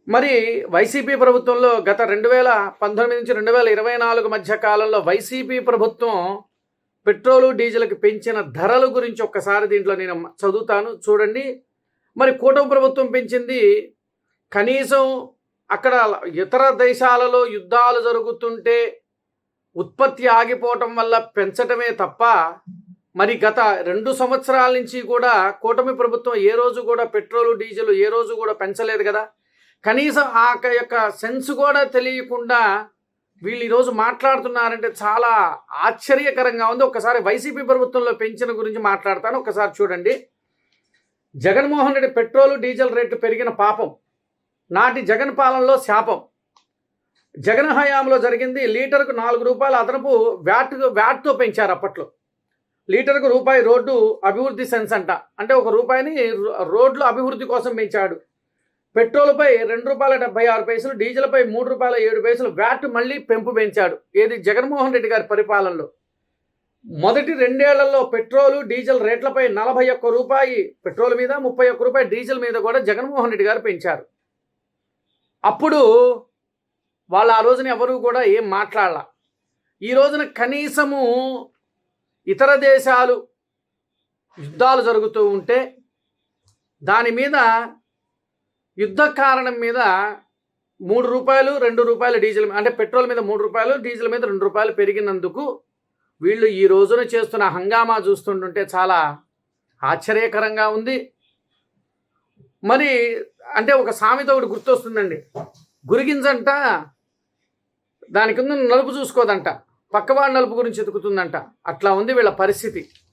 మరి వైసీపీ ప్రభుత్వంలో గత 2019 నుంచి 2024 మధ్య కాలంలో వైసీపీ ప్రభుత్వం పెట్రోలు డీజిల్కి పెంచిన ధరల గురించి ఒక్కసారి దీంట్లో నేను చదువుతాను చూడండి. మరి కూటమి ప్రభుత్వం పెంచింది కనీసం అక్కడ ఇతర దేశాలలో యుద్ధాలు జరుగుతుంటే ఉత్పత్తి ఆగిపోవటం వల్ల పెంచటమే తప్ప మరి గత 2 సంవత్సరాల నుంచి కూడా కూటమి ప్రభుత్వం ఏ రోజు కూడా పెట్రోలు డీజిల్ ఏ రోజు కూడా పెంచలేదు కదా. కనీసం ఆ యొక్క సెన్స్ కూడా తెలియకుండా వీళ్ళు ఈరోజు మాట్లాడుతున్నారంటే చాలా ఆశ్చర్యకరంగా ఉంది. ఒకసారి వైసీపీ ప్రభుత్వంలో పెంచిన గురించి మాట్లాడతాను, ఒకసారి చూడండి. Jaganmohan Reddy petrol diesel rate పెరిగిన పాపం, నాటి జగన్ పాలనలో శాపం. జగన్ హయాంలో జరిగింది. లీటర్కు 4 రూపాయలు అదనపు వ్యాట్తో పెంచారు. అప్పట్లో లీటర్కు రూపాయి రోడ్డు అభివృద్ధి సెన్స్ అంట, అంటే 1 రూపాయిని రోడ్ల అభివృద్ధి కోసం పెంచాడు. పెట్రోల్పై ₹2.76, డీజిల్పై ₹3.07 వ్యాట్ మళ్ళీ పెంచాడు. ఏది జగన్మోహన్ రెడ్డి గారి పరిపాలనలో. మొదటి 2 ఏళ్లలో పెట్రోలు డీజిల్ రేట్లపై ₹41 పెట్రోల్ మీద, ₹31 డీజిల్ మీద కూడా జగన్మోహన్ రెడ్డి గారు పెంచారు. అప్పుడు వాళ్ళు ఆ రోజున ఎవరు కూడా ఏం మాట్లాడాల. ఈ రోజున కనీసము ఇతర దేశాలు యుద్ధాలు జరుగుతూ ఉంటే దాని మీద యుద్ధ కారణం మీద ₹3, ₹2 డీజిల్, అంటే పెట్రోల్ మీద ₹3, డీజిల్ మీద ₹2 పెరిగినందుకు వీళ్ళు ఈ రోజున చేస్తున్న హంగామా చూస్తుంటుంటే చాలా ఆశ్చర్యకరంగా ఉంది. మరి అంటే ఒక సామెత ఒకటి గుర్తొస్తుందండి. గురిగింజంట దాని కింద నలుపు చూసుకోదంట, పక్కవాడి నలుపు గురించి ఎతుకుతుందంట. అట్లా ఉంది వీళ్ళ పరిస్థితి.